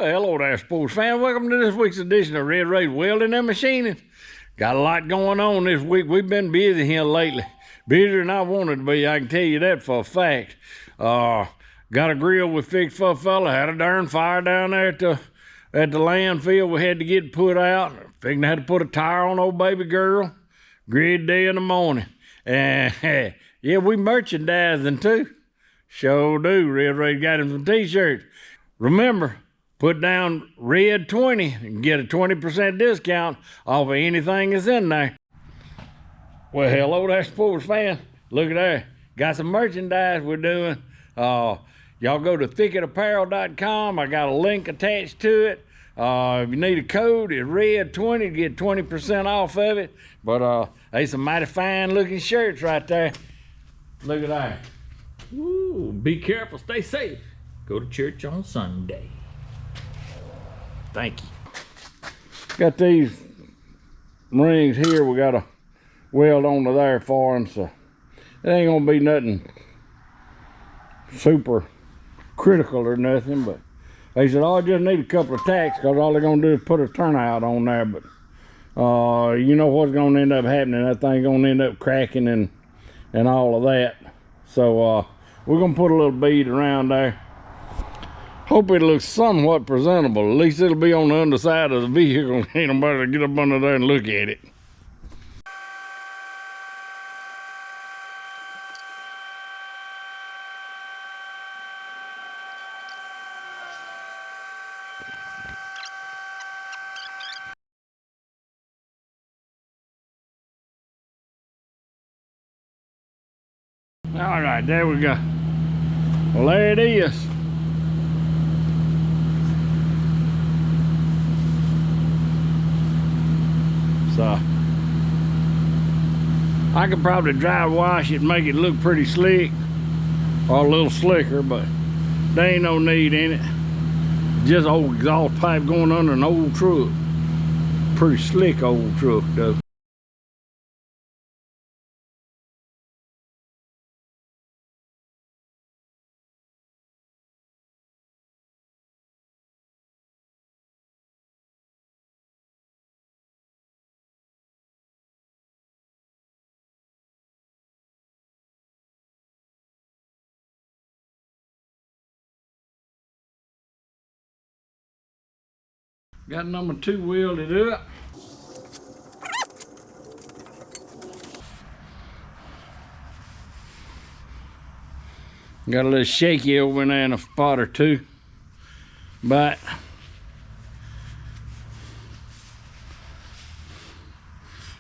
Well, hello there, sports fan. Welcome to this week's edition of Red Ray's Welding and Machining. Got a lot going on this week. We've been busy here lately. Busier than I wanted to be, I can tell you that for a fact. Got a grill we fixed for a fella. Had a darn fire down there at the landfill. We had to get it put out. Figured I had to put a tire on old baby girl. Grid day in the morning. And yeah, we merchandising too. Sure do. Red Ray got him some t-shirts. Remember, put down Red 20 and get a 20% discount off of anything that's in there. Well, hello there, sports fan. Look at that. Got some merchandise we're doing. Y'all go to thicketapparel.com. I got a link attached to it. If you need a code, it's Red 20 to get 20% off of it. But they some mighty fine looking shirts right there. Look at that. Ooh, be careful, stay safe. Go to church on Sunday. Thank you. Got these rings here we gotta weld onto there for them, so it ain't gonna be nothing super critical or nothing, but they said, oh, I just need a couple of tacks because all they're gonna do is put a turnout on there. But you know what's gonna end up happening. That thing's gonna end up cracking and all of that. So we're gonna put a little bead around there. Hope it looks somewhat presentable. At least it'll be on the underside of the vehicle. Ain't nobody to get up under there and look at it. All right, there we go. Well, there it is. So I could probably dry wash it and make it look pretty slick or a little slicker, but there ain't no need in it. Just old exhaust pipe going under an old truck. Pretty slick old truck though. Got number 2 welded up. Got a little shaky over in there in a spot or two, but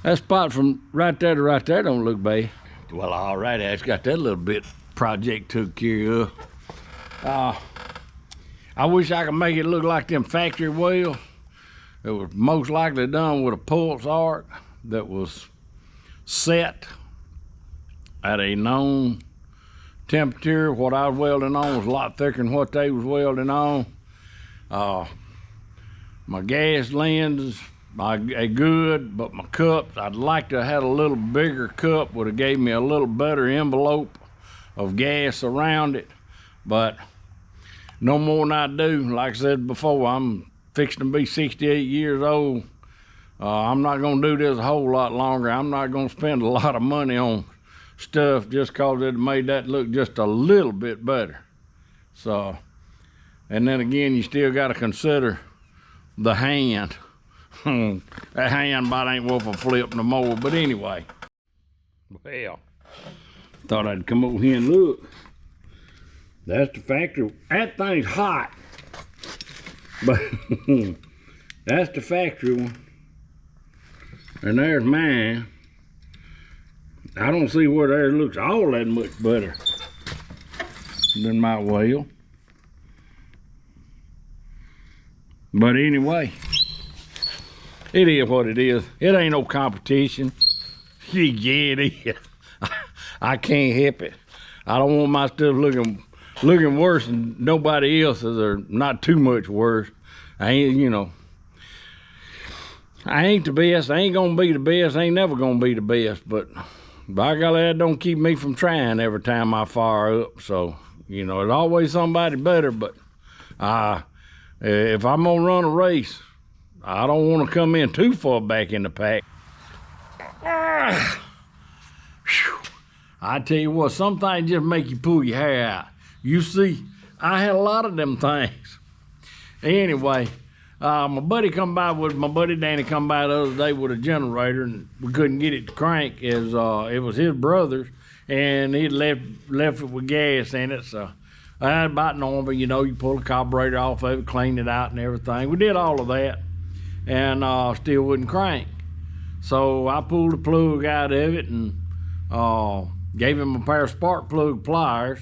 that spot from right there to right there don't look bad. Well, all right, it's got that little bit project took care of. I wish I could make it look like them factory welds. It was most likely done with a pulse arc that was set at a known temperature. What I was welding on was a lot thicker than what they was welding on. My gas lenses are good, but my cups, I'd like to have had a little bigger cup, would have gave me a little better envelope of gas around it, but no more than I do. Like I said before, I'm fixing to be 68 years old. I'm not gonna do this a whole lot longer. I'm not gonna spend a lot of money on stuff just cause it made that look just a little bit better. So, and then again, you still gotta consider the hand. That hand bite ain't worth a flip no more, but anyway. Well, thought I'd come over here and look. That's the factory. That thing's hot. But that's the factory one. And there's mine. I don't see where theirs looks all that much better than my weld. But anyway, it is what it is. It ain't no competition. Yeah, it is. I can't help it. I don't want my stuff looking worse than nobody else's, or not too much worse. I ain't, you know, I ain't the best. I ain't gonna be the best. I ain't never gonna be the best, but by golly, that don't keep me from trying every time I fire up. So, you know, there's always somebody better, but If I'm gonna run a race, I don't want to come in too far back in the pack. I tell you what, some things just make you pull your hair out. You see, I had a lot of them things. Anyway, my buddy Danny come by the other day with a generator, and we couldn't get it to crank. It was his brother's, and he left it with gas in it. So that's about normal, you know. You pull the carburetor off of it, clean it out, and everything. We did all of that, and still wouldn't crank. So I pulled the plug out of it and gave him a pair of spark plug pliers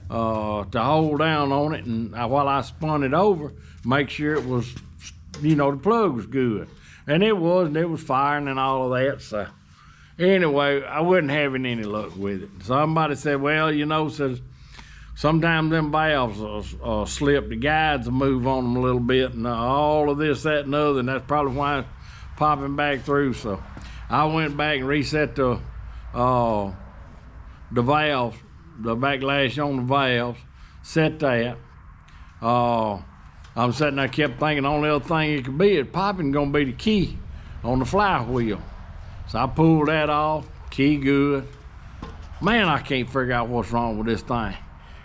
to hold down on it, and while I spun it over, make sure it was, you know, the plug was good. And it was, and it was firing and all of that. So anyway, I wasn't having any luck with it. Somebody said, well, you know, says sometimes them valves will slip, the guides will move on them a little bit, and all of this, that, and the other, and that's probably why it's popping back through. So I went back and reset the valves, the backlash on the valves, set that. I'm sitting there, kept thinking the only other thing it could be is popping gonna be the key on the flywheel. So I pulled that off, key good. Man, I can't figure out what's wrong with this thing.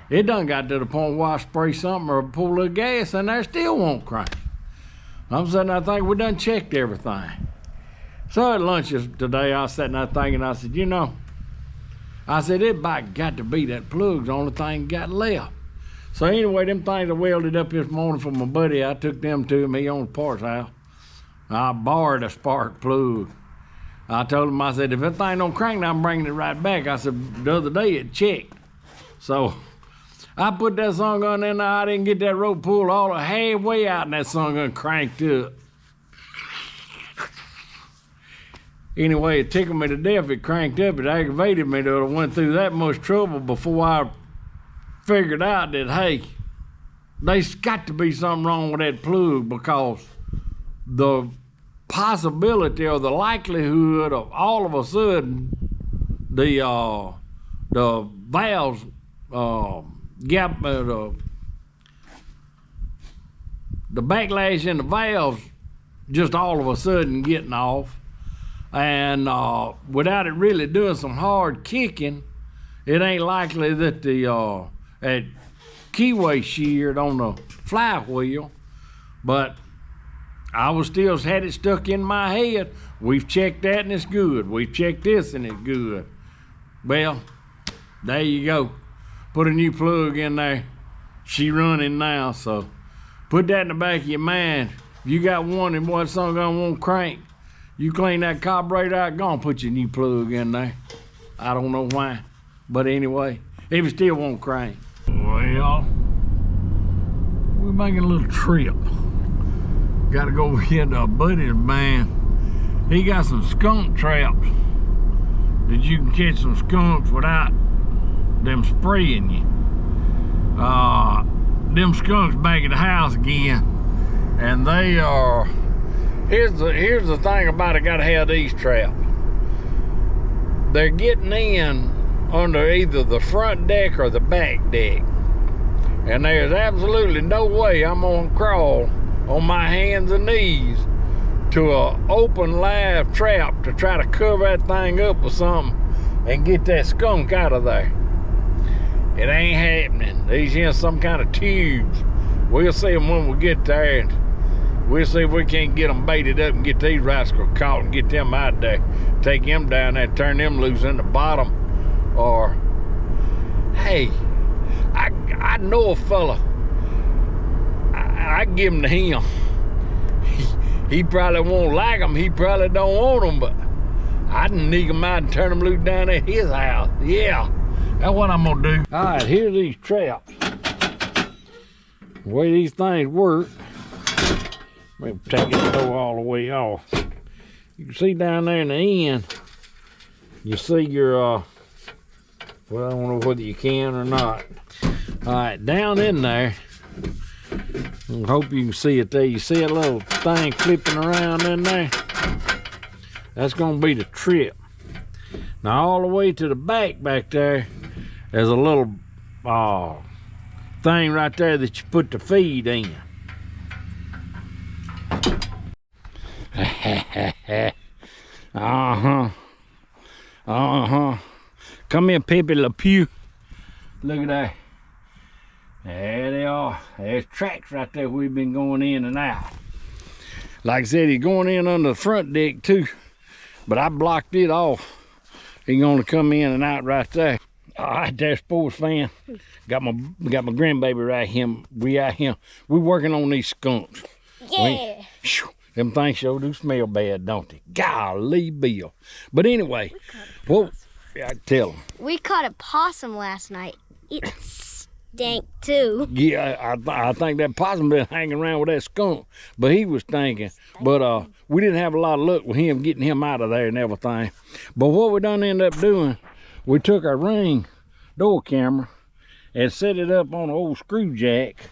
It done got to the point where I spray something or pull a little gas in there, still won't crank. I'm sitting there thinking, we done checked everything. So at lunch today, I was sitting there thinking, I said, you know, I said, it about got to be that plug's the only thing got left. So anyway, them things I welded up this morning for my buddy, I took them to him, he owns parts house. I borrowed a spark plug. I told him, I said, if that thing don't crank, I'm bringing it right back. I said, the other day it checked. So I put that sun gun in there, I didn't get that rope pulled all the halfway out, and that sun gun cranked up. Anyway, it tickled me to death. It cranked up. It aggravated me that I went through that much trouble before I figured out that, hey, there's got to be something wrong with that plug, because the possibility or the likelihood of all of a sudden the valves the backlash in the valves just all of a sudden getting off, and without it really doing some hard kicking, it ain't likely that the that keyway sheared on the flywheel. But I was still had it stuck in my head. We've checked that and it's good. We've checked this and it's good. Well, there you go. Put a new plug in there. She running now, so put that in the back of your mind. If you got one and boy, something gonna won't crank, you clean that carburetor out, go and put your new plug in there. I don't know why, but anyway, if it still won't crank. Well, we're making a little trip. Got to go over here to our buddy's man. He got some skunk traps that you can catch some skunks without them spraying you. Them skunks back at the house again, and they are. Here's the thing about it. Got to have these traps. They're getting in under either the front deck or the back deck, and there's absolutely no way I'm gonna crawl on my hands and knees to a open live trap to try to cover that thing up with something and get that skunk out of there. It ain't happening. These here some kind of tubes. We'll see them when we get there, and we'll see if we can't get them baited up and get these rascals caught and get them out there, take them down there, turn them loose in the bottom. Or, hey, I know a fella. I give them to him. He probably won't like them. He probably don't want them, but I can sneak them out and turn them loose down at his house. Yeah, that's what I'm gonna do. All right, here's these traps. The way these things work. Let me take this door all the way off. You can see down there in the end, you see your, well, I don't know whether you can or not. All right, down in there, I hope you can see it there. You see a little thing flipping around in there? That's gonna be the trip. Now all the way to the back there, there's a little thing right there that you put the feed in. Uh-huh. Uh-huh. Come here, Pepe Le Pew. Look at that. There they are. There's tracks right there we've been going in and out. Like I said, he's going in under the front deck too, but I blocked it off. He's gonna come in and out right there. All right, there, sports fan. Got my grandbaby right here. We out here. We working on these skunks. Yeah. Them things sure do smell bad, don't they? Golly, Bill. But anyway, well, yeah, tell them. We caught a possum last night. It stank too. Yeah, I think that possum been hanging around with that skunk, but he was stinking. But we didn't have a lot of luck with him getting him out of there and everything. But what we done end up doing, we took our Ring door camera and set it up on an old screw jack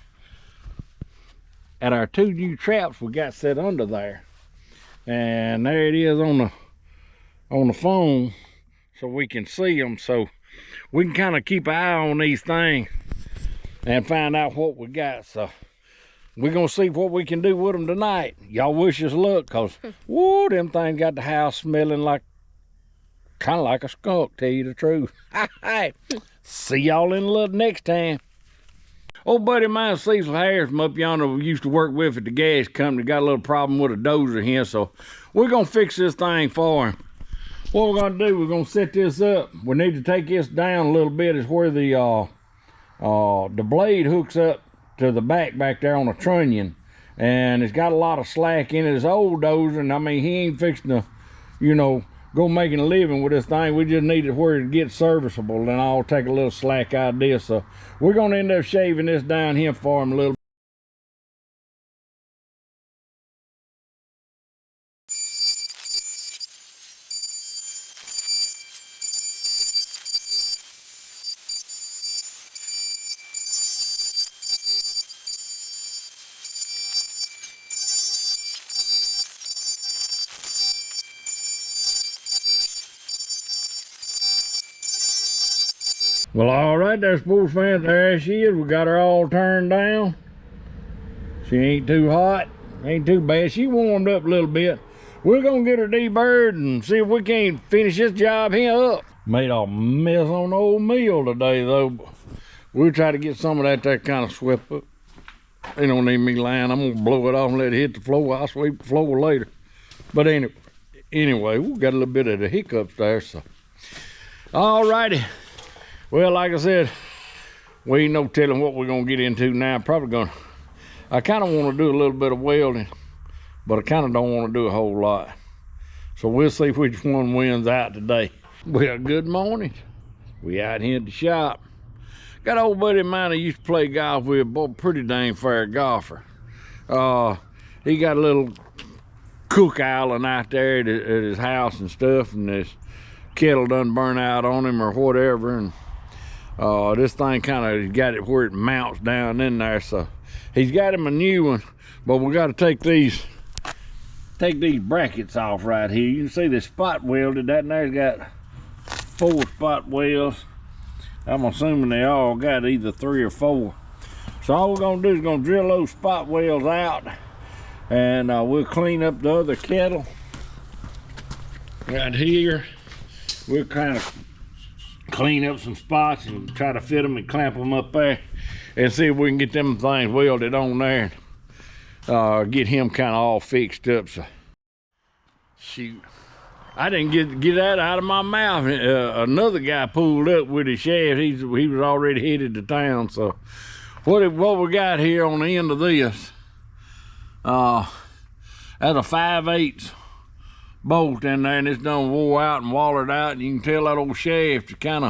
at our 2 new traps we got set under there. And there it is on the phone, so we can see them, so we can kind of keep an eye on these things and find out what we got. So we're gonna see what we can do with them tonight. Y'all wish us luck, cause whoa, them things got the house smelling like kind of like a skunk, tell you the truth. See y'all in a little next time. Old buddy of mine, Cecil Harris from up yonder, we used to work with at the gas company, got a little problem with a dozer here, so we're gonna fix this thing for him. What we're gonna do, we're gonna set this up. We need to take this down a little bit. Is where the blade hooks up to the back there on a trunnion, and it's got a lot of slack in it. It's an old dozer, and I mean, he ain't fixing to, you know, go making a living with this thing. We just need it where it gets serviceable, and I'll take a little slack out of this. So we're gonna end up shaving this down here for him a little. Well, all right, there, sports fans, there she is. We got her all turned down. She ain't too hot, ain't too bad. She warmed up a little bit. We're gonna get her deburred and see if we can't finish this job here up. Made a mess on the old meal today, though. But we'll try to get some of that there kind of swept up. They don't need me lying. I'm gonna blow it off and let it hit the floor. I'll sweep the floor later. But anyway, we got a little bit of the hiccups there, so. All righty. Well, like I said, we ain't no telling what we're gonna get into now. I kind of want to do a little bit of welding, but I kind of don't want to do a whole lot. So we'll see which one wins out today. Well, good morning. We out here at the shop. Got an old buddy of mine I used to play golf with, boy, pretty dang fair golfer. He got a little cook island out there at his house and stuff, and this kettle done burn out on him or whatever, and this thing kind of got it where it mounts down in there. So he's got him a new one, but we got to take these brackets off right here. You can see they spot welded. That there's got 4 spot welds. I'm assuming they all got either 3 or 4. So all we're gonna do is gonna drill those spot welds out, and we'll clean up the other kettle right here. We'll kind of clean up some spots and try to fit them and clamp them up there and see if we can get them things welded on there and get him kind of all fixed up. So shoot, I didn't get that out of my mouth. Another guy pulled up with his shaft. He was already headed to town. So what we got here on the end of this, that's a 5/8 bolt in there, and it's done wore out and wallered out, and you can tell that old shaft is kind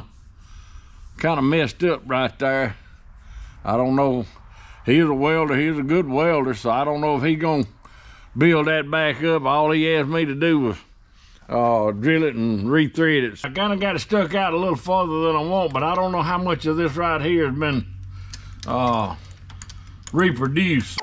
of messed up right there. I don't know. He's a welder. He's a good welder, so I don't know if he's gonna build that back up. All he asked me to do was drill it and re-thread it. So I kind of got it stuck out a little farther than I want, but I don't know how much of this right here has been reproduced.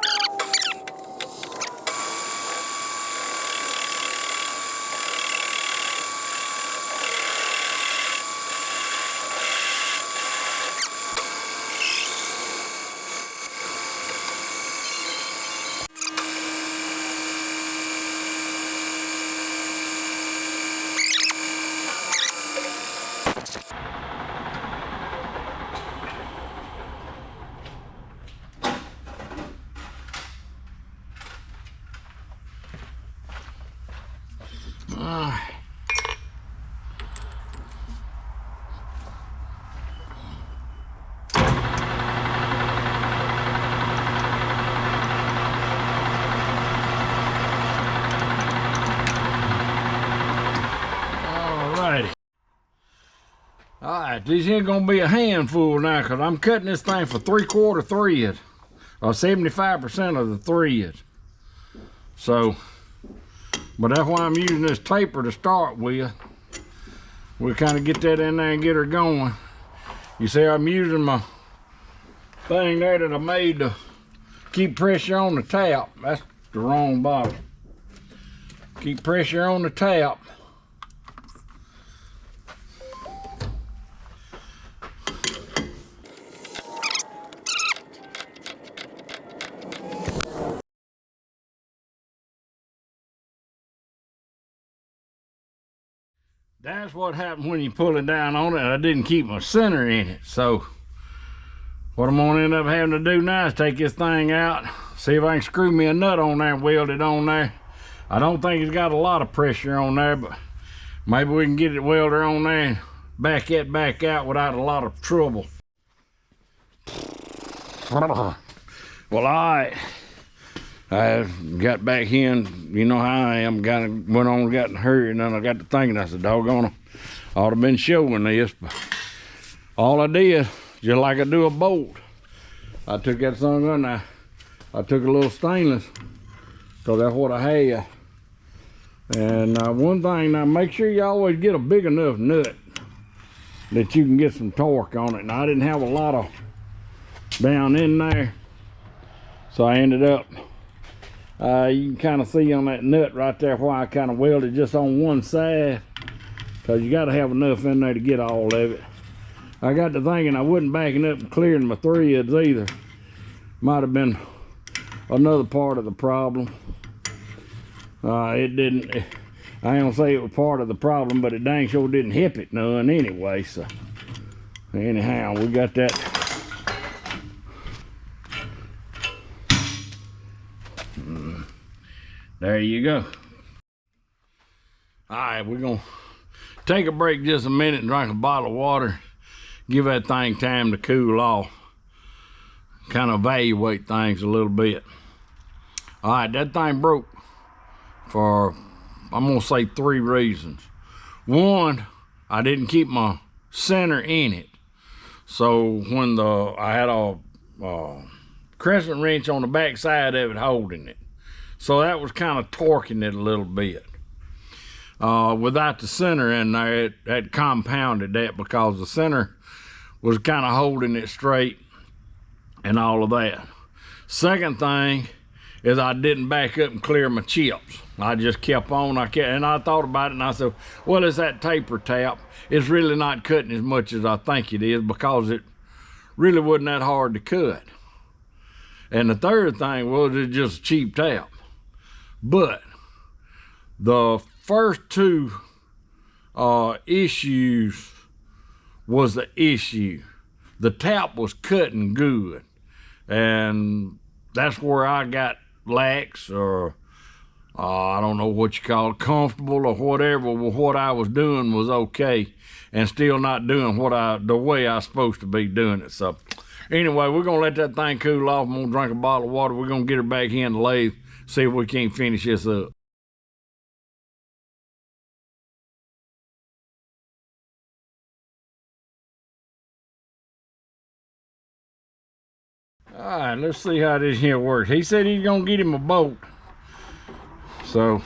Alrighty. Alright, these ain't gonna be a handful now because I'm cutting this thing for 3/4 thread, or 75% of the thread. So, but that's why I'm using this taper to start with. We'll kind of get that in there and get her going. You see, I'm using my thing there that I made to keep pressure on the tap. That's the wrong bottle. Keep pressure on the tap. That's what happened when you pull it down on it. I didn't keep my center in it. So what I'm gonna end up having to do now is take this thing out, see if I can screw me a nut on there and weld it on there. I don't think it's got a lot of pressure on there, but maybe we can get it welded on there and back it back out without a lot of trouble. Well, all right. I got back in, you know how I am, went on, got in a hurry, and then I got to thinking, I said, doggone, I ought to been showing this, but all I did, just like I do a bolt, I took that son gun, I took a little stainless, because that's what I had. And one thing, now make sure you always get a big enough nut that you can get some torque on it. Now I didn't have a lot of down in there, so I ended up, you can kind of see on that nut right there why I kind of welded just on one side, because you got to have enough in there to get all of it. I got to thinking I wasn't backing up and clearing my threads either. Might have been another part of the problem. It didn't, I ain't gonna say it was part of the problem, but it dang sure didn't hip it none anyway. So anyhow, we got that. There you go. All right, we're gonna take a break just a minute and drink a bottle of water. Give that thing time to cool off. Kind of evaluate things a little bit. All right, that thing broke for, I'm gonna say 3 reasons. One, I didn't keep my center in it. So when I had a crescent wrench on the back side of it holding it. So that was kind of torquing it a little bit. Without the center in there, it compounded that because the center was kind of holding it straight and all of that. Second thing is I didn't back up and clear my chips. I just kept on, and I thought about it and I said, well, it's that taper tap. It's really not cutting as much as I think it is because it really wasn't that hard to cut. And the third thing was it's just a cheap tap. But the first 2 issues was the issue. The tap was cutting good, and that's where I got lax, or I don't know what you call it, comfortable or whatever. What I was doing was okay, and still not doing the way I was supposed to be doing it. So anyway, we're gonna let that thing cool off. I'm gonna drink a bottle of water. We're gonna get her back in the lathe, see if we can't finish this up. All right, let's see how this here works. He said he's gonna get him a bolt. So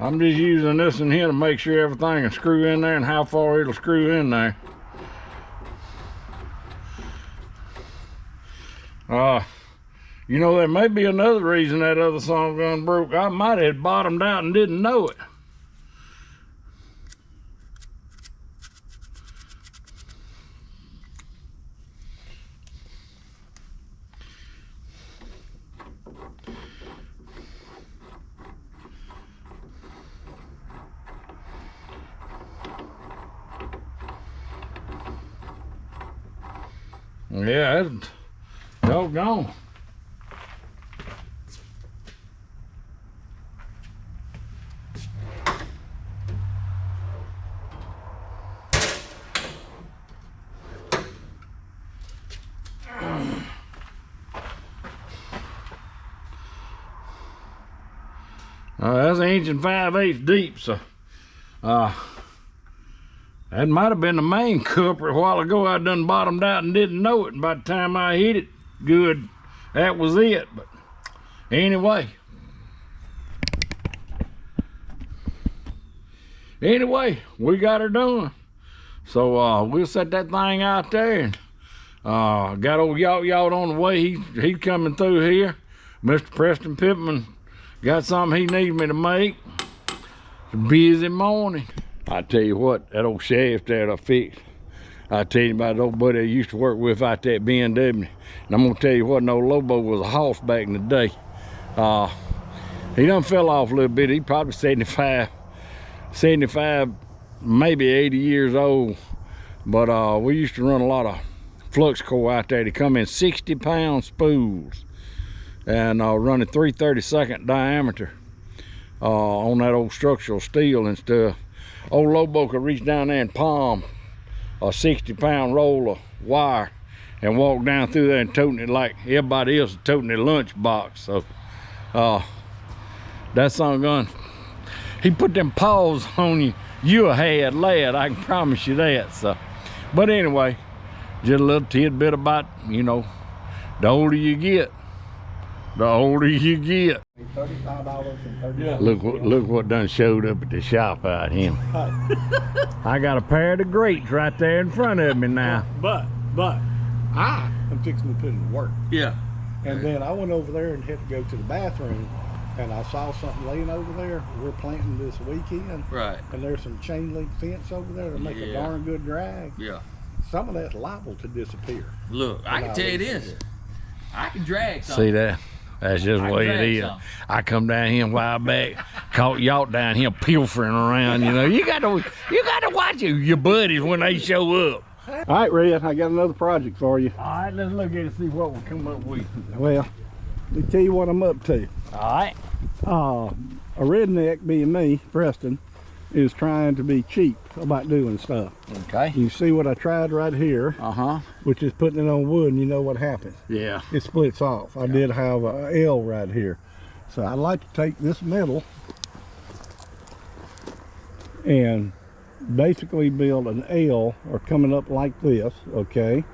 I'm just using this in here to make sure everything will screw in there and how far it'll screw in there. You know, there may be another reason that other song gun broke. I might have bottomed out and didn't know it. Yeah, it's doggone. That's an 1 5/8 deep, so that might have been the main culprit. A while ago I done bottomed out and didn't know it, and by the time I hit it good, that was it. But anyway, we got her done. So we'll set that thing out there, and got old Yacht on the way. He's coming through here. Mr. Preston Pittman got something he needs me to make. It's a busy morning. I tell you what, that old shaft there that I fixed, I tell you about the old buddy I used to work with out there at BMW. And I'm gonna tell you what, an old Lobo was a horse back in the day. He done fell off a little bit. He probably 75, maybe 80 years old. But we used to run a lot of flux core out there. They come in 60-pound spools and running 3/32 diameter on that old structural steel and stuff. Old Lobo could reach down there and palm a 60-pound roll of wire and walk down through there and toting it like everybody else is toting their lunchbox. So that son gun, he put them paws on you. You a had lad, I can promise you that. So, but anyway, just a little tidbit about, you know, the older you get, the older you get. $35.30. Look what done showed up at the shop out here. I got a pair of the grates right there in front of me now. But I am fixing to put in work. Yeah. And then I went over there and had to go to the bathroom, and I saw something laying over there. We're planting this weekend. Right. And there's some chain link fence over there to make a darn good drag. Yeah. Some of that's liable to disappear. Look, I can tell you this. I can drag something. See that? That's just the way it is. I come down here a while back, caught Yacht down here pilfering around. You know, you got to watch your buddies when they show up. All right, Rhea, I got another project for you. All right, let's look at it and see what we come up with. Well, let me tell you what I'm up to. All right. A redneck being me, Preston, is trying to be cheap about doing stuff. Okay. You see what I tried right here, which is putting it on wood, and you know what happens. Yeah. It splits off. I did have a L right here. So I'd like to take this metal and basically build an L, or coming up like this, okay?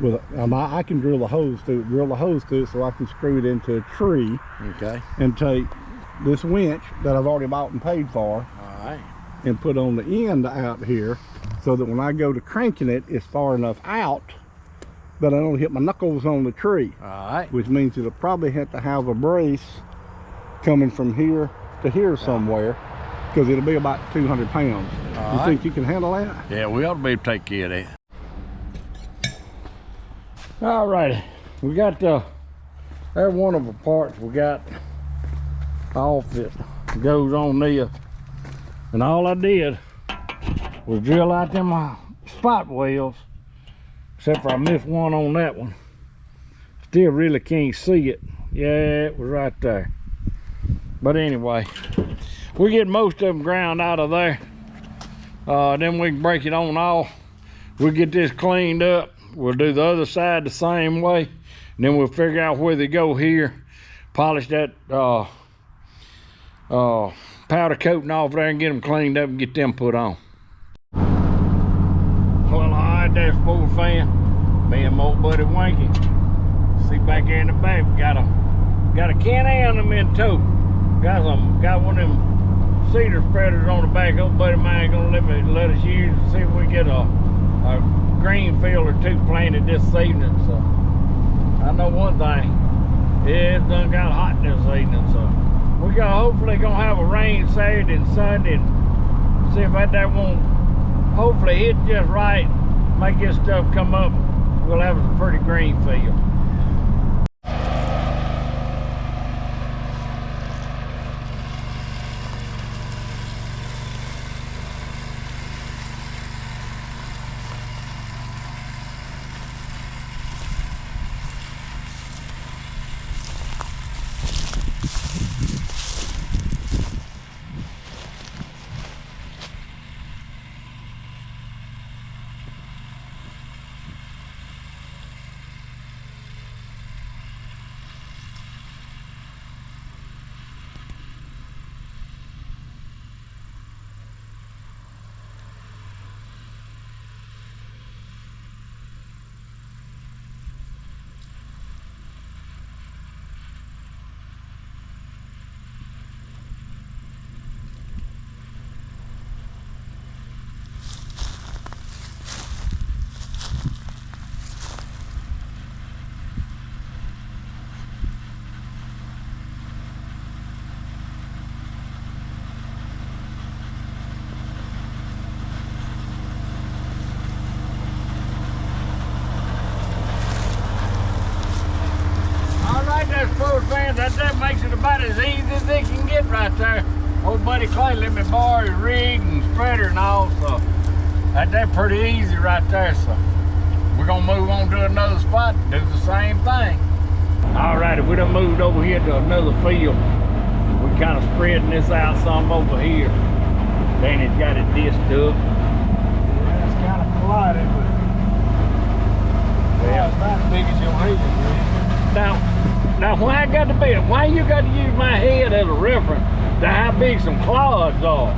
With I can drill a hose through it, so I can screw it into a tree. Okay. And take this winch that I've already bought and paid for, and put on the end out here, so that when I go to cranking it, it's far enough out that I don't hit my knuckles on the tree. Which means it'll probably have to have a brace coming from here to here somewhere, because it'll be about 200 pounds. You think you can handle that? Yeah, we ought to be able to take care of that. All righty, we got every one of the parts we got off that goes on there, and all I did was drill out them spot welds, except for I missed one on that one. Still really can't see it. Yeah, it was right there. But anyway, we get most of them ground out of there. Then we can break it on off. We'll get this cleaned up. We'll do the other side the same way, and then we'll figure out where they go here. Polish that powder coating off there and get them cleaned up and get them put on. Well, all right, there, sport fan. Me and my old buddy Wanky. See back there in the back, we got a Can-Am them in tow. Got one of them cedar spreaders on the back. Old buddy of mine gonna let us use and see if we get a green field or two planted this evening. So I know one thing, yeah, it's done got hot this evening. So we hopefully gonna have a rain Saturday and Sunday, and see if that won't hopefully hit just right, make this stuff come up. We'll have a pretty green field. thick you can get right there. Old buddy Clay let me borrow his rig and spreader and all, so that's pretty easy right there. So we're gonna move on to another spot and do the same thing. All right, we done moved over here to another field. We're kind of spreading this out some over here. Danny's got it disced up. Yeah, it's kind of collided, but it's not as big as your head. Now why I got to be? Why you got to use my head as a reference to how big some clods are?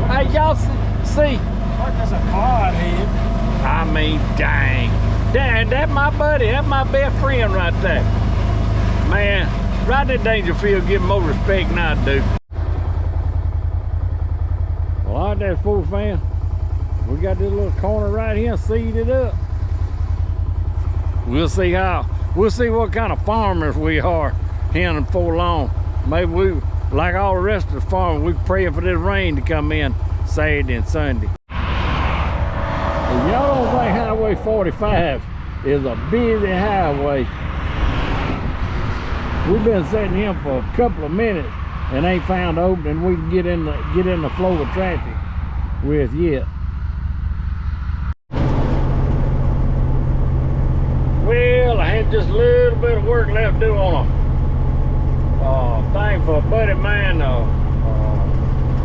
Hey, y'all see? What does a clod head? I mean, dang, that's my buddy. That's my best friend right there. Man, Rodney Dangerfield give more respect than I do. Well, all right there, full fan. We got this little corner right here seeded up. We'll see what kind of farmers we are here before long. Maybe we, like all the rest of the farmers, we praying for this rain to come in Saturday and Sunday. If y'all don't think Highway 45 is a busy highway, we've been sitting here for a couple of minutes and ain't found an opening we can get in the flow of traffic with yet. Well, I had just a little bit of work left to do on a thing for a buddy of mine.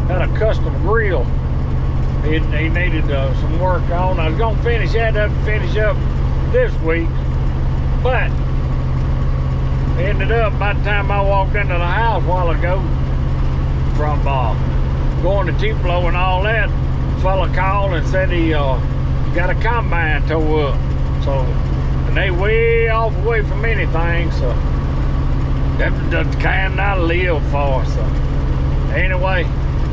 Had a custom grill. He needed some work on. I was gonna finish up this week, but ended up by the time I walked into the house a while ago from going to Tupelo and all that, a fella called and said he got a combine tore up. So, and they way off away from anything, so that's the kind I live for. So anyway,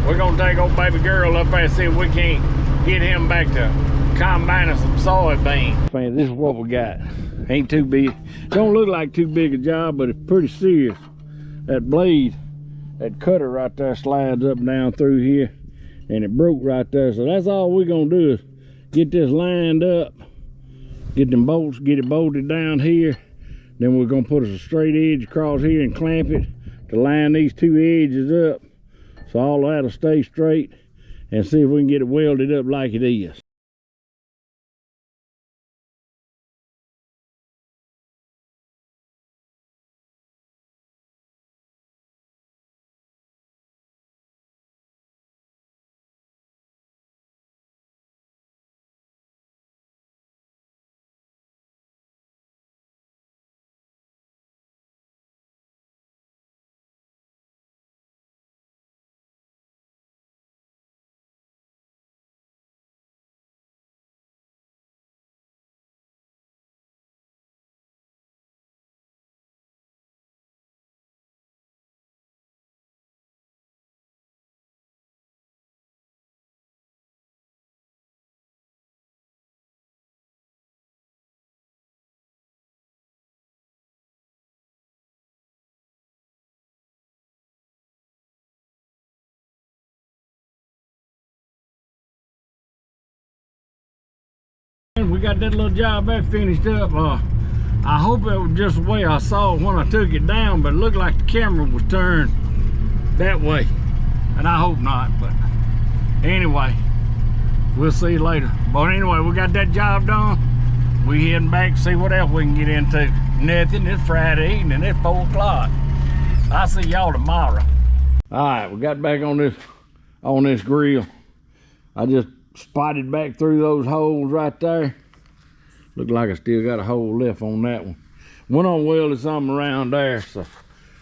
we're gonna take old baby girl up there and see if we can't get him back to combining some soybeans. Man, this is what we got. Ain't too big. Don't look like too big a job, but it's pretty serious. That blade, that cutter right there slides up and down through here, and it broke right there. So that's all we're gonna do is get this lined up, get them bolts, get it bolted down here. Then we're gonna put a straight edge across here and clamp it to line these two edges up, so all that'll stay straight, and see if we can get it welded up like it is. We got that little job there finished up. I hope it was just the way I saw it when I took it down, but it looked like the camera was turned that way, and I hope not. But anyway, we'll see you later. But anyway, we got that job done. We heading back to see what else we can get into. Nothing. It's Friday evening. It's 4 o'clock. I'll see y'all tomorrow. All right, we got back on this grill. I just spotted back through those holes right there. Look like I still got a hole left on that one. Went on welded something around there, so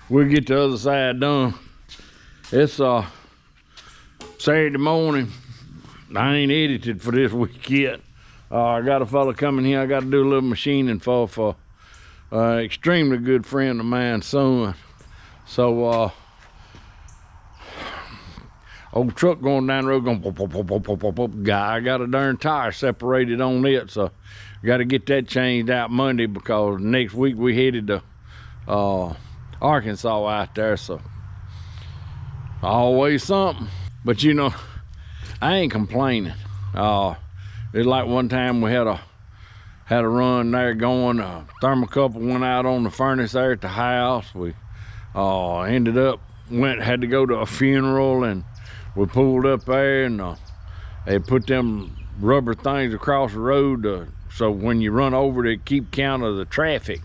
we'll get the other side done. It's Saturday morning. I ain't edited for this week yet. I got a fella coming here I got to do a little machining for extremely good friend of mine's son. So old truck going down the road going pop, pop, pop, pop, pop, pop, pop. I got a darn tire separated on it, so got to get that changed out Monday, because next week we headed to Arkansas out there. So always something, but you know, I ain't complaining. It's like one time we had a run there going, thermocouple went out on the furnace there at the house. We ended up had to go to a funeral, and we pulled up there, and they put them rubber things across the road so when you run over it, keep count of the traffic.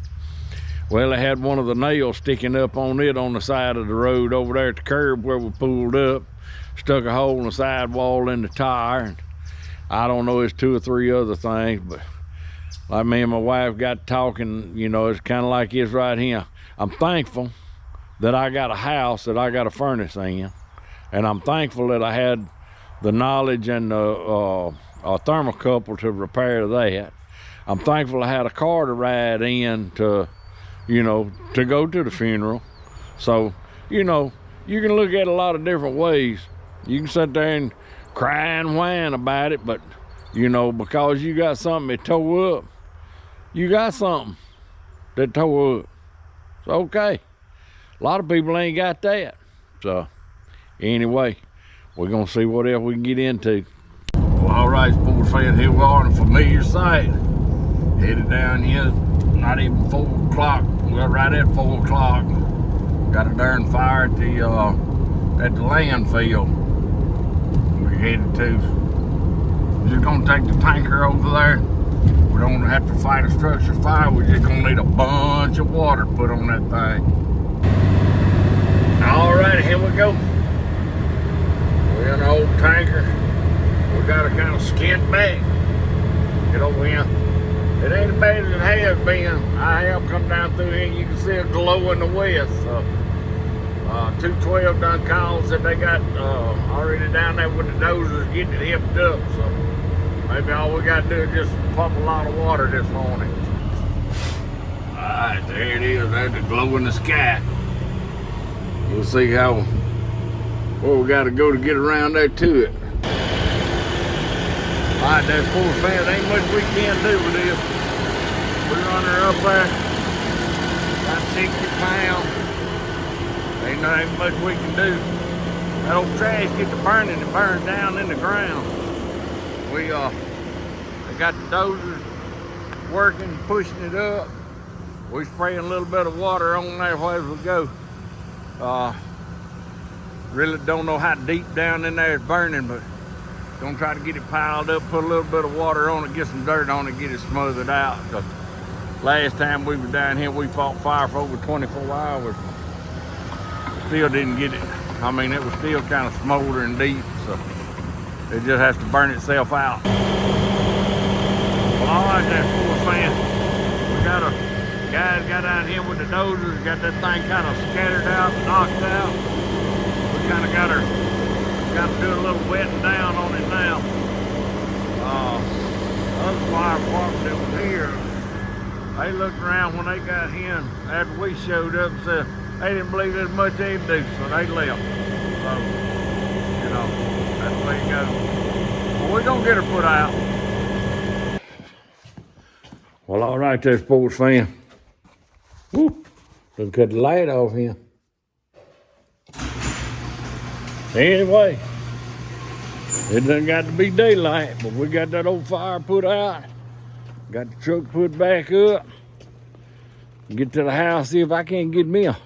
Well, they had one of the nails sticking up on it on the side of the road over there at the curb where we pulled up, stuck a hole in the sidewall in the tire, and I don't know, it's 2 or 3 other things, but like me and my wife got talking, you know, it's kind of like it's right here. I'm thankful that I got a house that I got a furnace in, and I'm thankful that I had the knowledge and a thermocouple to repair that. I'm thankful I had a car to ride in to, you know, to go to the funeral. So, you know, you can look at it a lot of different ways. You can sit there and cry and whine about it, but, you know, because you got something that tore up, you got something that tore up. It's okay. A lot of people ain't got that. So, anyway, we're gonna see what else we can get into. Well, all right, sports fans, here we are on a familiar sight. Headed down here, not even 4 o'clock. Well, right at 4 o'clock. Got a darn fire at the landfill we're headed to. We're just gonna take the tanker over there. We don't have to fight a structure fire. We're just gonna need a bunch of water put on that thing. All right, here we go. We're in an old tanker. We got a kind of skint back. Get over here. It ain't as bad as it has been. I have come down through here and you can see a glow in the west. 212 done called, said they got already down there with the dozers getting it hipped up. So maybe all we got to do is just pump a lot of water this morning. All right, there it is. There's the glow in the sky. We'll see where we got to go to get around there to it. All right, that's full fans. Ain't much we can do with this. We're running her up there, about 60 pounds. Ain't much we can do. That old trash gets to burning, it burns down in the ground. They got the dozers working, pushing it up. We spraying a little bit of water on there as we go. Really don't know how deep down in there it's burning, but gonna try to get it piled up, put a little bit of water on it, get some dirt on it, get it smothered out. Cause last time we were down here, we fought fire for over 24 hours. Still didn't get it. I mean, it was still kind of smoldering deep, so it just has to burn itself out. Well, all right, that full fan. We got a guys got out here with the dozers, got that thing kind of scattered out, knocked out. We kind of got to do a little wetting down on it now. Other fire department that was here, they looked around when they got here after we showed up and said they didn't believe there's much they could do, so they left. So, you know, that's the way it goes. Well, we're gonna get her put out. Well, all right there, sports fan. Woo, done cut the light off here. Anyway, it done got to be daylight, but we got that old fire put out. Got the truck put back up. Get to the house, see if I can't get me a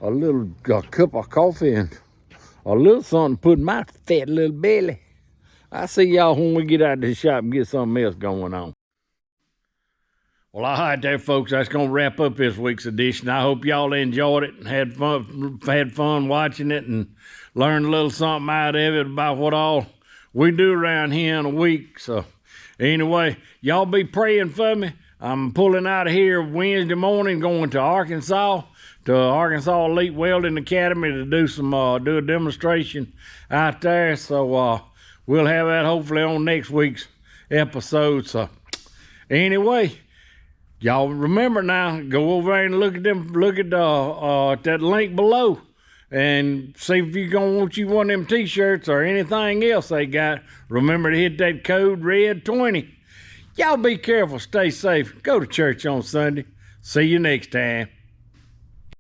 little cup of coffee and a little something to put in my fat little belly. I'll see y'all when we get out of the shop and get something else going on. Well, all right there, folks. That's going to wrap up this week's edition. I hope y'all enjoyed it and had fun watching it and learned a little something out of it about what all we do around here in a week. So, anyway, y'all be praying for me. I'm pulling out of here Wednesday morning, going to Arkansas Elite Welding Academy to do a demonstration out there. So we'll have that hopefully on next week's episode. So anyway, y'all remember now, go over there and look at that link below and see if you're gonna want you one of them t-shirts or anything else they got. Remember to hit that code RED20. Y'all be careful, stay safe, go to church on Sunday. See you next time.